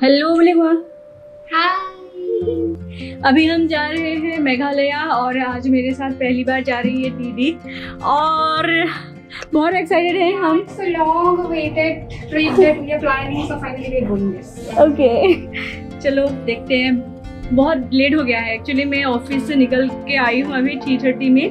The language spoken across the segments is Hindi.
हेलो बोलेगा। हाय। अभी हम जा रहे हैं मेघालय और आज मेरे साथ पहली बार जा रही है दीदी और बहुत एक्साइटेड हैं हम। It's a long awaited trip that we are planning, so finally we are going this. Okay चलो देखते हैं। बहुत लेट हो गया है एक्चुअली, मैं ऑफिस से निकल के आई हूँ अभी 3:30 में,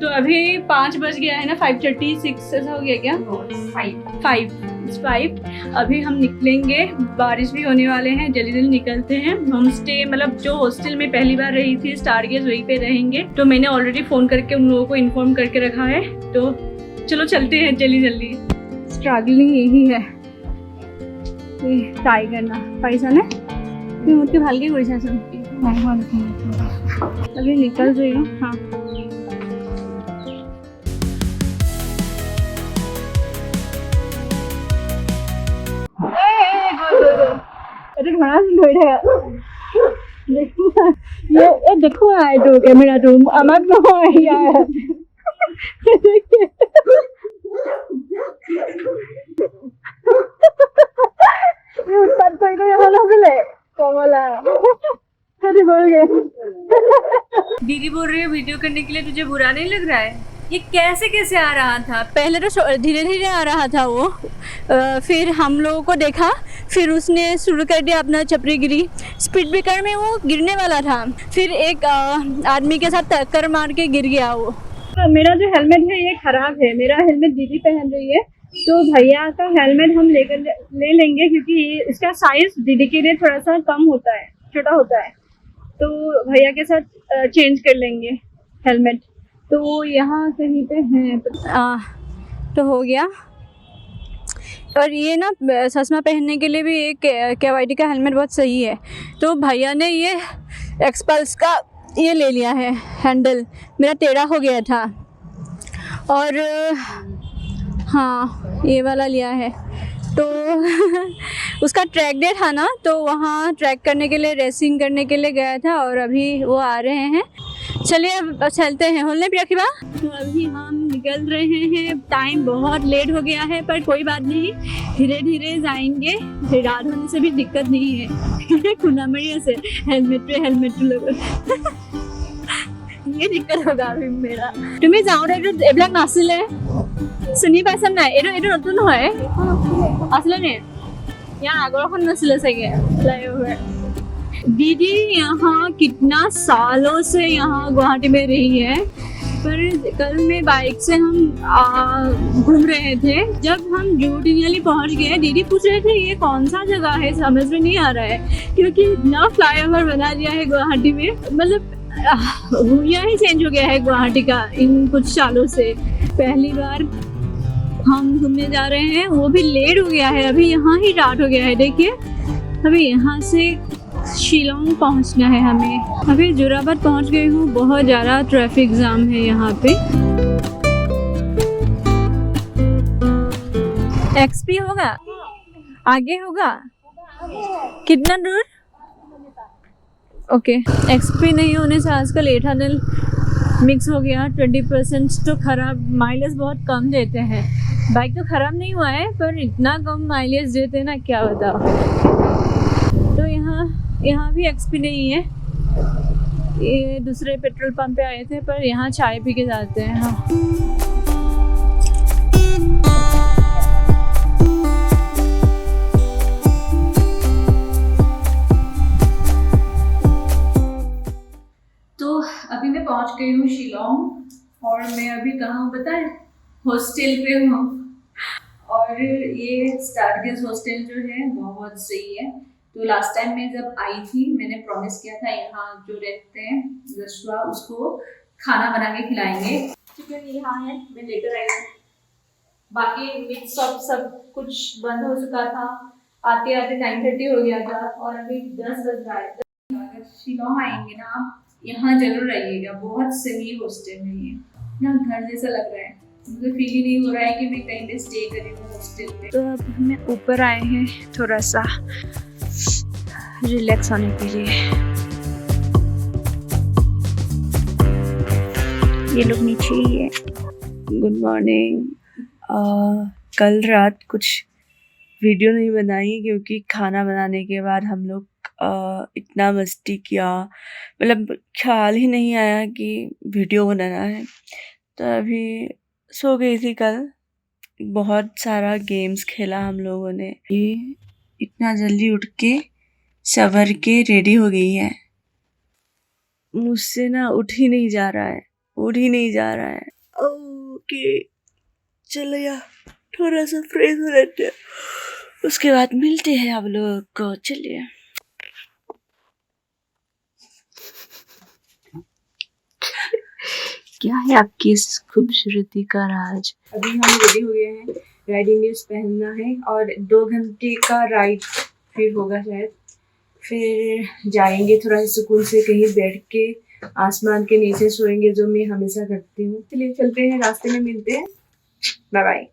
तो अभी 5 बज गया है ना, 5:36 ऐसा हो गया क्या? No, it's 5. 5 अभी हम निकलेंगे, बारिश भी होने वाले हैं, जल्दी जल्दी निकलते हैं। होम स्टे मतलब जो हॉस्टल में पहली बार रही थी स्टार गेस्ट, वहीं पे रहेंगे। तो मैंने ऑलरेडी फ़ोन करके उन लोगों को इन्फॉर्म करके रखा है, तो चलो चलते हैं जल्दी जल्दी। स्ट्रगलिंग यही है ट्राई करना पैसा ना फिर मुझे भाल के कोई सा अभी निकल रही हूँ। हाँ देखो आए तो कैमरा तो আমার নহয় यार उत्पाद कोई तो यहाँ लगले कमला अरे बोल गए। दीदी बोल रही है वीडियो करने के लिए तुझे बुरा नहीं लग रहा है? ये कैसे कैसे आ रहा था? पहले तो धीरे धीरे आ रहा था वो, फिर हम लोगों को देखा, फिर उसने शुरू कर दिया अपना चपरीगिरी। स्पीड ब्रेकर में वो गिरने वाला था, फिर एक आदमी के साथ टक्कर मार के गिर गया वो। तो मेरा जो हेलमेट है ये खराब है, मेरा हेलमेट दीदी पहन रही है, तो भैया का हेलमेट हम ले लेंगे क्योंकि इसका साइज दीदी के लिए थोड़ा सा कम होता है, छोटा होता है, तो भैया के साथ चेंज कर लेंगे हेलमेट। तो यहाँ कहीं पे है तो हो गया। और ये ना चश्मा पहनने के लिए भी एक KYD का हेलमेट बहुत सही है, तो भैया ने ये एक्सपल्स का ये ले लिया है हैंडल, मेरा टेढ़ा हो गया था, और हाँ ये वाला लिया है। तो उसका ट्रैक डे था ना, तो वहाँ ट्रैक करने के लिए, रेसिंग करने के लिए गया था, और अभी वो आ रहे हैं। चलिए अब चलते हैं, होने प्रिया। तो अभी हम निकल रहे हैं, टाइम बहुत लेट हो गया है, पर कोई बात नहीं, धीरे धीरे जाएंगे, रात होने से भी दिक्कत नहीं है। खुला मरिया से हेलमेट लगा ये दिक्कत होगा अभी मेरा। तुम्हें जाओ एবিলাক नाছিলে চিনি পাইছা নাই? এইটো নতুন হয় আছিলে নে? यहाँ আগৰখন নাছিলে চাগে फ्लाईओवर। दीदी यहाँ कितना सालों से यहाँ गुवाहाटी में रही है, पर कल में बाइक से हम घूम रहे थे, जब हम जूटिंगली पहुँच गए, दीदी पूछ रहे थे ये कौन सा जगह है, समझ में नहीं आ रहा है क्योंकि इतना फ्लाईओवर बना दिया है गुवाहाटी में, मतलब हुलिया ही चेंज हो गया है गुवाहाटी का इन कुछ सालों से। पहली बार हम घूमने जा रहे हैं, वो भी लेट हो गया है, अभी यहाँ ही रात हो गया है। देखिए अभी यहाँ से शिलोंग पहुँचना है हमें। अभी जोराबाद पहुँच गई हूँ, बहुत ज़्यादा ट्रैफिक जाम है यहाँ पे। XP होगा आगे होगा कितना दूर? ओके XP नहीं होने से आजकल एथानल मिक्स हो गया 20%, तो खराब माइलेज बहुत कम देते हैं। बाइक तो ख़राब नहीं हुआ है, पर इतना कम माइलेज देते हैं ना, क्या बताओ। तो यहाँ भी XP नहीं है, ये दूसरे पेट्रोल पंप पे आए थे, पर यहाँ चाय पी के जाते हैं। हाँ तो अभी मैं पहुंच गई हूँ शिलोंग, और मैं अभी कहाँ हूँ पता है? हॉस्टल पे हूँ। और ये स्टार गेस्ट हॉस्टल जो है बहुत सही है। तो लास्ट टाइम मैं जब आई थी, मैंने प्रॉमिस किया था यहाँ जो रहते हैं जशवा, उसको खाना बना के खिलाएंगे। चिकन यहाँ है, मैं लेकर आई हूँ। बाकी मिक्स सब कुछ बंद हो चुका था, आते आते 9:30 हो गया था, और अभी 10 बज रहा है। अगर शिलोंग आएंगे ना आप, यहाँ जरूर रहिएगा, बहुत सही हॉस्टल है ये ना, घर जैसा लग रहा है, मुझे फील ही नहीं हो रहा है कि मैं कहीं पे स्टे कर रही हूँ हॉस्टल पे। तो अब हमें ऊपर आए हैं थोड़ा सा रिलैक्स होने के लिए। ये लोग नीचे ही है। Good morning. कल रात कुछ वीडियो नहीं बनाई क्योंकि खाना बनाने के बाद हम लोग इतना मस्ती किया, मतलब ख्याल ही नहीं आया कि वीडियो बनाना है। तो अभी सो गई थी कल, बहुत सारा गेम्स खेला हम लोगों ने। ये इतना जल्दी उठ के सवर के रेडी हो गई है, मुझसे ना उठ ही नहीं जा रहा है। ओके चलो यार, थोड़ा सा फ्रेश हो लेते हैं, उसके बाद मिलते हैं आप लोगों को। चलिए। क्या है आपकी इस खूबसूरती का राज? अभी हम रेडी हो गए हैं, राइडिंग ड्रेस पहनना है और 2 घंटे का राइड फिर होगा शायद। फिर जाएंगे थोड़ा सुकून से कहीं बैठ के आसमान के नीचे सोएंगे, जो मैं हमेशा करती हूँ। चलिए चलते हैं, रास्ते में मिलते हैं। Bye bye.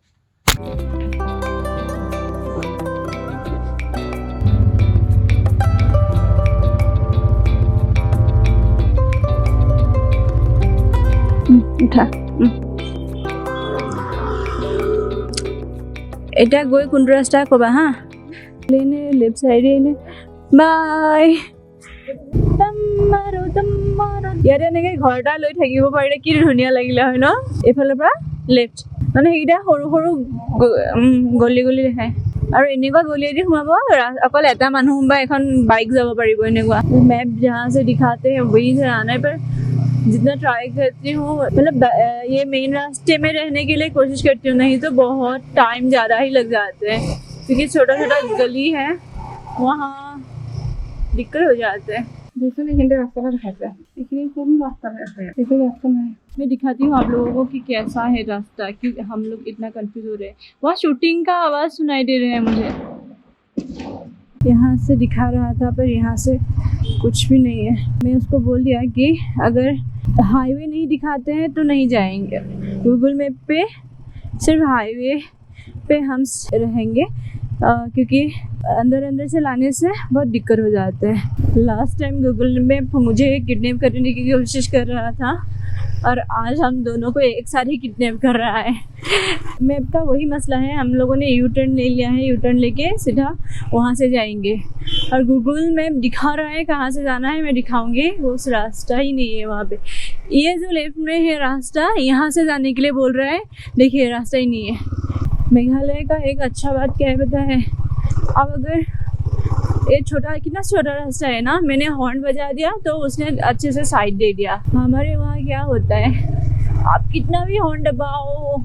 এটা গৈ কোনটো ৰাস্তা ক'বা হা, লেনে লেফ্ট চাইডে নে। বাই। ইয়াতে এনেকৈ ঘৰ এটা লৈ থাকিব পাৰিলে কি ধুনীয়া লাগিলে হয় ন। এইফালৰ পৰা লেফ্ট, মানে সেইকেইটা সৰু সৰু গলি গলি দেখায়, আৰু এনেকুৱা গলিয়েদি সোমাব, অকল এটা মানুহ বা এখন বাইক যাব পাৰিব এনেকুৱা। मैप जहाँ से दिखाते हैं वहीं से आना है, पर जितना ट्राई करती हूँ, मतलब ये मेन रास्ते में रहने के लिए कोशिश करती हूँ, नहीं तो बहुत टाइम ज़्यादा ही लग जाते हैं, क्योंकि छोटा छोटा गली है, वहाँ दिक्कत हो जाते हैं। मैं दिखाती हूँ आप लोगों को कि कैसा है रास्ता, क्योंकि हम लोग इतना कंफ्यूज हो रहे हैं। वहाँ शूटिंग का आवाज़ सुनाई दे रहे हैं मुझे, यहाँ से दिखा रहा था पर यहाँ से कुछ भी नहीं है। मैं उसको बोल दिया कि अगर हाईवे नहीं दिखाते हैं तो नहीं जाएंगे, गूगल मैप पे सिर्फ हाईवे पे हम रहेंगे, क्योंकि अंदर से लाने से बहुत दिक्कत हो जाते हैं। लास्ट टाइम गूगल मैप मुझे किडनैप करने की कोशिश कर रहा था, और आज हम दोनों को एक साथ ही किडनैप कर रहा है। मैप का वही मसला है, हम लोगों ने यू टर्न ले लिया है, यू टर्न लेके सीधा वहाँ से जाएंगे, और गूगल मैप दिखा रहा है कहाँ से जाना है, मैं दिखाऊंगी, वो उस रास्ता ही नहीं है वहाँ पे। ये जो लेफ्ट में है रास्ता, यहाँ से जाने के लिए बोल रहा है, देखिए रास्ता ही नहीं है। मेघालय का एक अच्छा बात क्या है पता है, अब अगर ये कितना छोटा रास्ता है ना, मैंने हॉर्न बजा दिया तो उसने अच्छे से साइड दे दिया। हमारे वहाँ क्या होता है, आप कितना भी हॉर्न दबाओ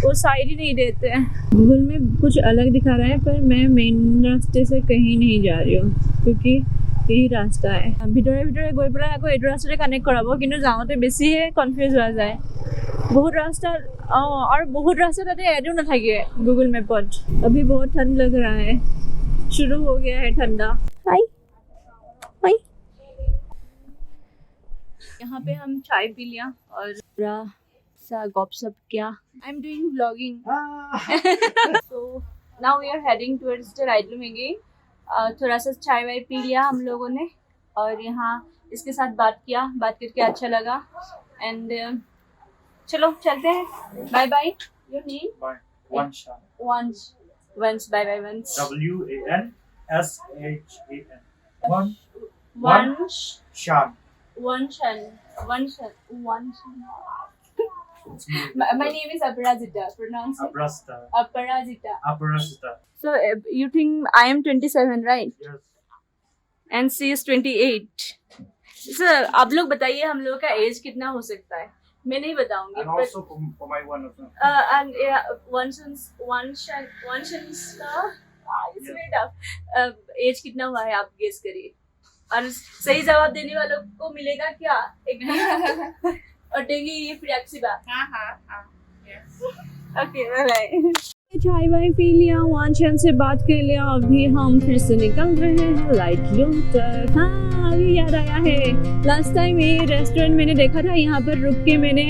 वो साइड ही नहीं देते हैं। गूगल में कुछ अलग दिखा रहा है, पर मैं मेन रास्ते से कहीं नहीं जा रही हूँ, क्योंकि यही रास्ता है। ভিতৰে ভিতৰে গৈ পেলাই আকৌ এইটো ৰাস্তাতে কানেক্ট কৰাব, কিন্তু যাওঁতে বেছিহে কনফিউজ হোৱা যায়। बहुत रास्ता और बहुत रास्ता ताते ऐड नाথাকে गूगल मैपत। अभी बहुत ठंड लग रहा है, शुरू हो गया है ठंडा। हाय हाय। यहाँ पे हम चाय पी लिया और पूरा सा गपशप किया। I am doing vlogging. So now we are heading towards the rideloom again. थोड़ा सा चाय वाय पी लिया हम लोगों ने, और यहाँ इसके साथ बात करके अच्छा लगा। एंड चलो चलते हैं। Bye bye. Your name? Bye. Wanshan. Vansh. Bye bye Vansh. WANSHAN. Wanshan. Wanshan. My name is Aparajita. Pronounce it. Aparajita. Aparajita. So you think I am 27, right? Yes. And she is 28. Sir, आप लोग बताइए हम लोगों का एज कितना हो सकता है? मैं नहीं बताऊंगी। And also for my one of them. And yeah, Wanshan's का it's very tough. एज कितना हुआ है आप गेस करिए, और सही जवाब देने वालों को मिलेगा क्या? एक और देंगे ये फ्लेक्सिबल। हाँ। Okay bye bye. चाय वाय पी लिया, वांशन से बात कर लिया, अभी हम फिर से निकल रहे हैं राइडलूम तक। हाँ अभी याद आया है, लास्ट टाइम ये रेस्टोरेंट मैंने देखा था, यहाँ पर रुक के मैंने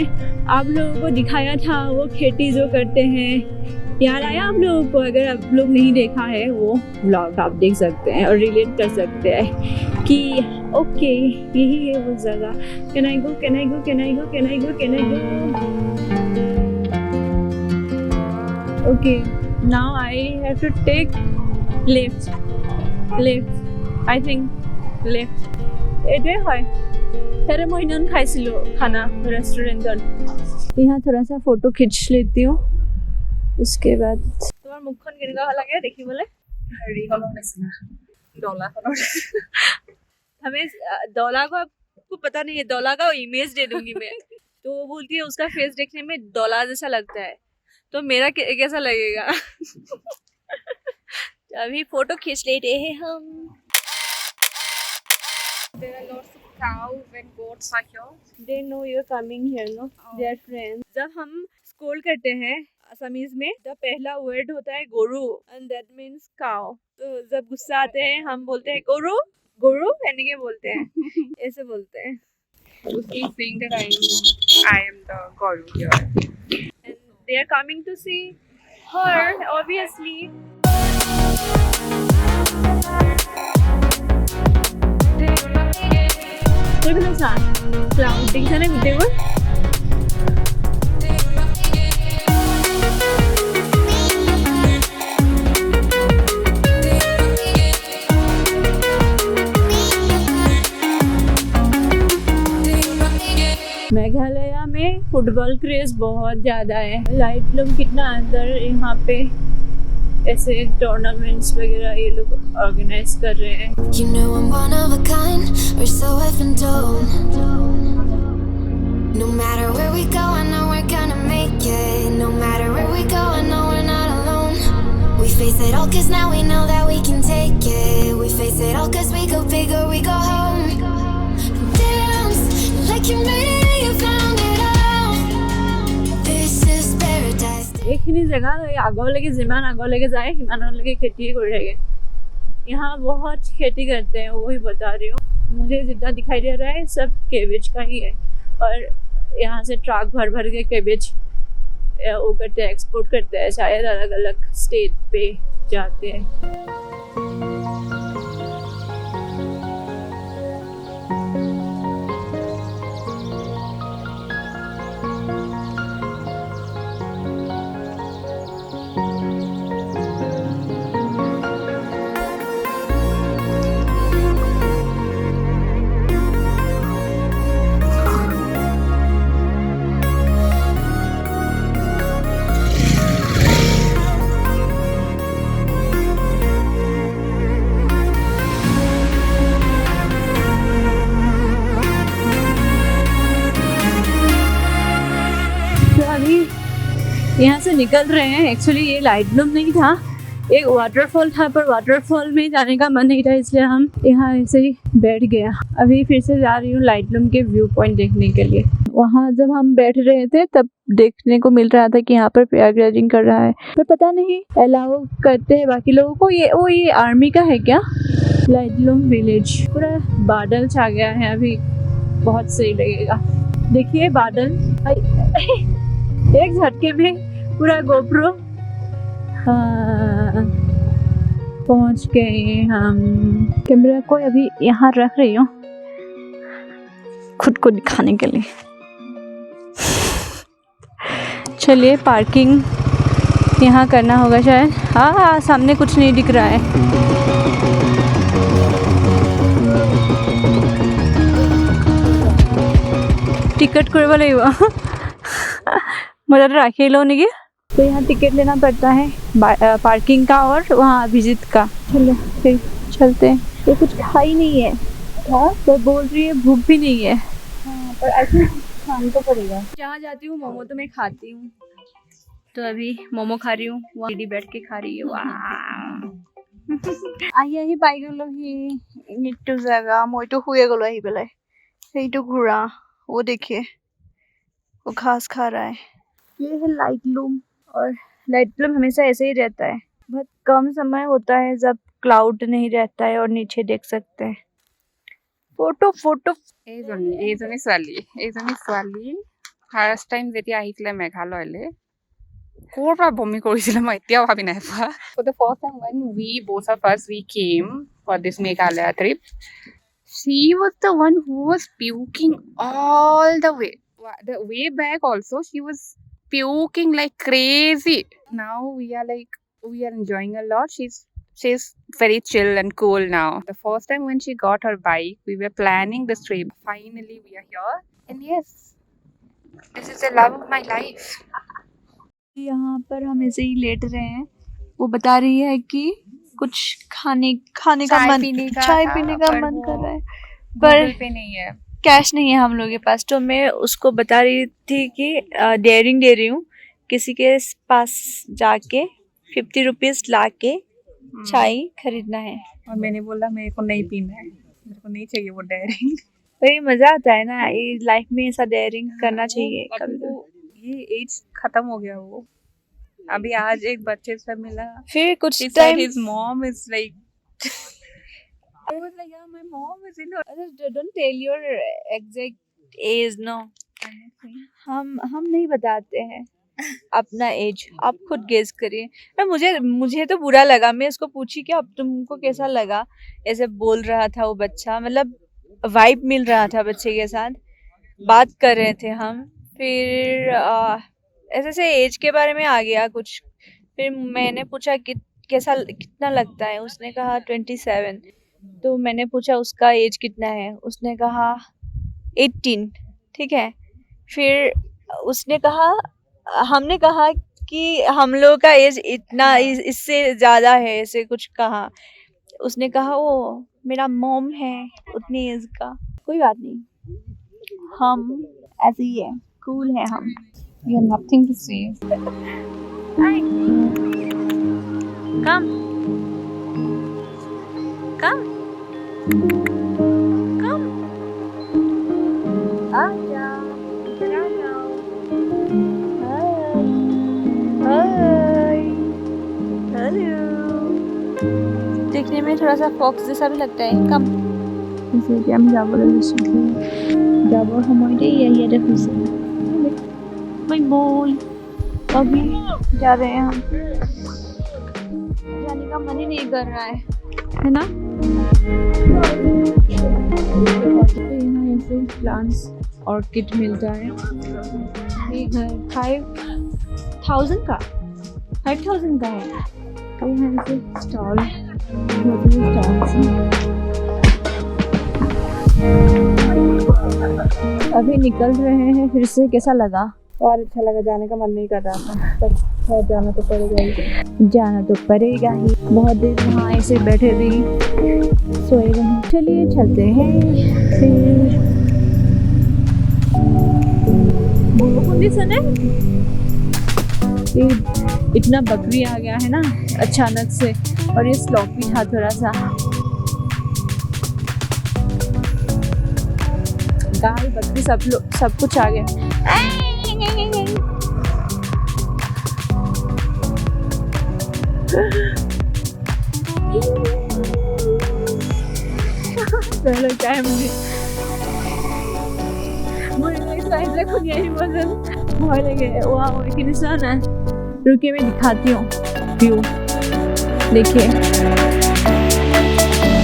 आप लोगों को दिखाया था वो खेती जो करते हैं। याद आया आप लोगों को? अगर आप लोग नहीं देखा है वो व्लॉग आप देख सकते हैं और रिलेट कर सकते हैं कि ओके यही है वो जगह। Can I go? Okay Now I have to take lift. I think lift. এইটোৱে হয় तेरे मोहिनन खाइसिलो खाना रेस्टोरेंटत यहाँ थोड़ा सा फोटो खींच लेती हूँ उसके बाद तुम्हार मुखখন केनेকুৱা লাগে দেখিবলে হেৰি কলৰ নিচিনা ডলাখনৰ हमें डोला को आपको पता नहीं है डोला का इमेज दे दूंगी मैं तो वो बोलती है उसका फेस देखने में डोला जैसा लगता है तो मेरा कैसा लगेगा अभी फोटो खींच लेते हैं हम There are lots of cows and goats are here. They know you're coming here, no? They are friends. जब हम स्कोल करते हैं असमीज में तो पहला वर्ड होता है गोरू and that means cow. तो जब गुस्सा आते हैं हम बोलते हैं गोरू गोरू यानी के बोलते हैं ऐसे बोलते हैं He's saying that I am the guru here. and they are coming to see her obviously. देखो ना क्लाउडिंग था ना देखो मेघालय में फुटबॉल क्रेज बहुत ज़्यादा है लाइट लोग कितना अंदर यहाँ पे ऐसे टूर्नामेंट्स वगैरह ये लोग ऑर्गेनाइज कर रहे हैं You know I'm one of a kind, we're so effing told. No matter where we go, I know we're gonna make it. No matter where we go, I know we're not alone. We face it all cause now we know that we can take it. We face it all cause we go big or we go home. Dance like you made it, you found it all. This is paradise. এইখিনি জেগা আগলৈকে যিমান আগলৈকে যায় সিমানলৈকে খেতিয়ে কৰি থাকে यहाँ बहुत खेती करते हैं वही बता रही हूँ मुझे जितना दिखाई दे रहा है सब केबेज का ही है और यहाँ से ट्रक भर भर के केबेज वो करते हैं एक्सपोर्ट करते हैं शायद अलग अलग स्टेट पे जाते हैं यहाँ से निकल रहे हैं एक्चुअली ये लाइट लूम नहीं था एक वाटरफॉल था पर वाटरफॉल में जाने का मन नहीं था इसलिए हम यहाँ ऐसे ही बैठ गया अभी फिर से जा रही हूँ लाइट लूम के व्यू पॉइंट देखने के लिए वहाँ जब हम बैठ रहे थे तब देखने को मिल रहा था कि यहाँ पर पैराग्लाइडिंग कर रहा है पर पता नहीं अलाउ करते हैं बाकी लोगों को ये आर्मी का है क्या लाइट लूम विलेज पूरा बादल छा गया है अभी बहुत सही लगेगा देखिए बादल एक झटके में पूरा गोप्रो पहुंच गए हम कैमरा को अभी यहाँ रख रही हूँ खुद को दिखाने के लिए चलिए पार्किंग यहाँ करना होगा शायद हाँ सामने कुछ नहीं दिख रहा है टिकट करवा লাগিব मदद रखे लो नहीं तो यहाँ टिकट लेना पड़ता है पार्किंग का और वहाँ विजिट का चलो फिर चलते हैं ये कुछ खा ही नहीं है हाँ तो बोल रही है भूख भी नहीं है हाँ पर ऐसे खाना तो पड़ेगा जहाँ जाती हूँ मोमो तो मैं खाती हूँ तो अभी मोमो खा रही हूँ वहाँ दीदी बैठ के खा रही है আহি পাই গ'লোহি নিটটো জাগা মইতো শুয়ে গ'লো আহি পেলাই সেইটো ঘোৰা वो देखिए वो घास खा रहा है ये है लाइट लूम और लाइट लूम हमेशा ऐसे ही रहता है बहुत कम समय होता है जब क्लाउड नहीं रहता है और नीचे देख सकते हैं फोटो এইজনী ছোৱালী ফাৰ্ষ্ট টাইম যেতিয়া আহিছিলে মেঘালয়লৈ ক'ৰ পৰা বমি কৰিছিলে মই এতিয়াও ভাবি নাই পোৱা for the first time when both of us came for this Meghalaya trip she was the one who was puking all the way back also she was puking like crazy now we are like we are enjoying a lot. She's very chill and cool now. The first time when she got her bike, we were planning this trip. Finally, we are here, and yes, this is the love of my life. यहाँ पर हम ऐसे ही लेट रहे हैं। वो बता रही है कि कुछ खाने का चाय मन, पीने का चाय था, पीने का पर मन वो कर रहा है, Google पर पे नहीं है। कैश नहीं है हम लोग के पास। तो मैं उसको बता रही थी कि डेयरिंग दे रही हूँ, किसी के पास जाके 50 रुपीज ला के चाय खरीदना है। और मैंने बोला मेरे को नहीं पीना है, मेरे को नहीं चाहिए वो डेयरिंग। वही मजा आता है ना, ये लाइफ में ऐसा डेयरिंग करना चाहिए अभी कभी वो ये एज खत्म हो गया वो। अभी आज एक बच्चे से मिला, फिर कुछ he said time. his mom is like I was like, yeah, my mom is in her Don't tell your exact age, no. हम नहीं बताते हैं अपना एज, आप खुद गेस करिए। मैं मुझे तो बुरा लगा। मैं उसको पूछी कि अब तुमको कैसा लगा, ऐसे बोल रहा था वो बच्चा, मतलब वाइब मिल रहा था बच्चे के साथ, बात कर रहे थे हम। फिर ऐसे एज के बारे में आ गया कुछ। फिर मैंने पूछा कि कितना लगता है, उसने कहा 27। तो मैंने पूछा उसका एज कितना है, उसने कहा 18। ठीक है, फिर उसने कहा, हमने कहा कि हम लोग का एज इतना इससे ज़्यादा है, ऐसे कुछ कहा। उसने कहा वो मेरा मॉम है उतनी एज का। कोई बात नहीं, हम ऐसे ही है, कूल है हम। You have nothing to say. Hi. Come. Come. Come. आजा, इधर आ जाओ। हाय। हेलो। देखने में थोड़ा सा फॉक्स जैसा भी लगता है। कम। जैसे हम जाबो সময়তে ইয়াতে খুঁজে। Bye bye. अभी जा रहे हैं हम। जाने का मन ही नहीं कर रहा है ना? यहाँ ऐसे प्लांट्स, ऑर्किड मिलता है। ये घर 5,000 का है। तो यहाँ ऐसे स्टॉल अभी निकल रहे हैं फिर से। कैसा लगा? और अच्छा लगा, जाने का मन नहीं कर रहा था, पर जाना तो पड़ेगा ही। बहुत देर वहाँ ऐसे बैठे रही, सोए रहे। चलिए चलते हैं फिर। कंडीशन है, इतना बकरी आ गया है ना अचानक से, और ये स्लॉपी था थोड़ा सा। गाय बकरी सब कुछ आ गया। पहले टाइम में यही भय लगे। वाह, एक निशान है। रुकिए मैं दिखाती हूँ व्यू, देखिए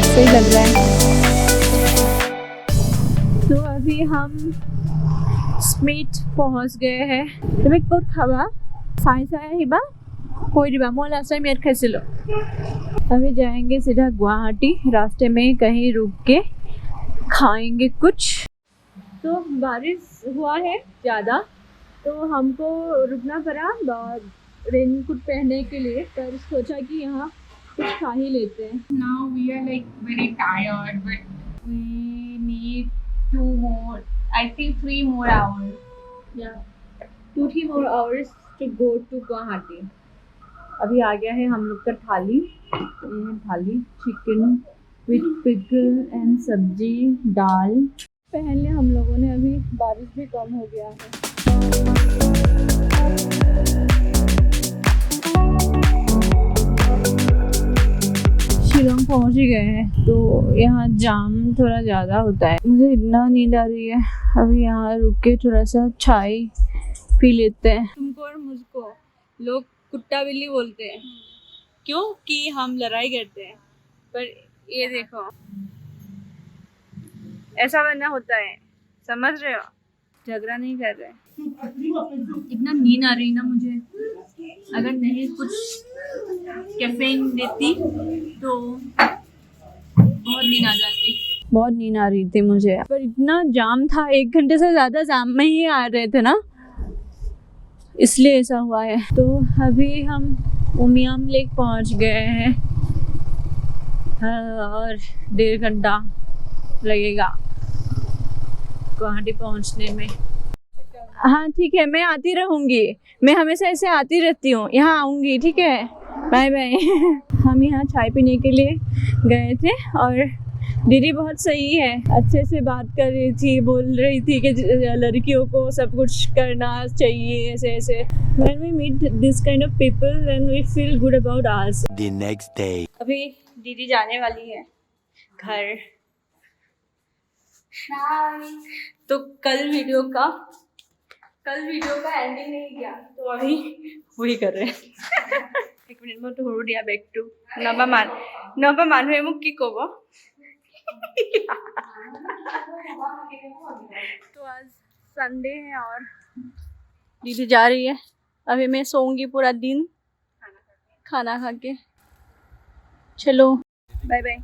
सही लग रहा है। तो अभी हम स्मिथ पहुँच गए हैं। তুমি ক'ত খাবা? চাই আহিবা, কৈ দিবা। মই लास्ट टाइम ইয়াত খাইছিলোঁ। अभी जाएंगे सीधा गुवाहाटी, रास्ते में कहीं रुक के खाएंगे कुछ। तो बारिश हुआ है ज़्यादा, तो हमको रुकना पड़ा रेनकोट पहनने के लिए, पर सोचा कि यहाँ कुछ खा ही लेते हैं। Now we are like very tired, but we need 3 more hours. Yeah, 2-3 more hours to go to Guwahati. अभी आ गया है हम लोग का थाली। ये थाली चिकन विथ पिकल एंड सब्जी दाल। पहले हम लोगों ने, अभी बारिश भी कम हो गया है। शिलोंग पहुंच ही गए हैं, तो यहाँ जाम थोड़ा ज़्यादा होता है। मुझे इतना नींद आ रही है, अभी यहाँ रुक के थोड़ा सा चाय पी लेते हैं। तुमको और मुझको लोग कुत्ता बिल्ली बोलते हैं, क्यों कि हम लड़ाई करते हैं। पर ये देखो, ऐसा बनना होता है, समझ रहे हो? झगड़ा नहीं कर रहे। इतना नींद आ रही ना मुझे, अगर नहीं कुछ कैफीन देती तो बहुत नींद आ जाती। बहुत नींद आ रही थी मुझे, पर इतना जाम था, 1 घंटे से ज़्यादा जाम में ही आ रहे थे ना, इसलिए ऐसा हुआ है। तो अभी हम उमियम लेक पहुंच गए हैं। और 1.5 घंटा लगेगा गुवाहाटी पहुंचने में। हाँ ठीक है, मैं आती रहूँगी, मैं हमेशा ऐसे आती रहती हूँ, यहाँ आऊँगी, ठीक है, बाय बाय। हम यहाँ चाय पीने के लिए गए थे और दीदी बहुत सही है, अच्छे से बात कर रही थी, बोल रही थी कि लड़कियों को सब कुछ करना चाहिए ऐसे ऐसे। When we meet this kind of people, then we feel good about us. The next day. अभी दीदी जाने वाली है घर। तो कल वीडियो का एंडिंग नहीं किया, तो अभी वही कर रहे हैं। 1 मिनट में तो हो दिया बैक टू नबा मानुहे मुक की कब। तो आज संडे है और दीदी जा रही है। अभी मैं सोऊंगी पूरा दिन खाना खा के। चलो बाय बाय।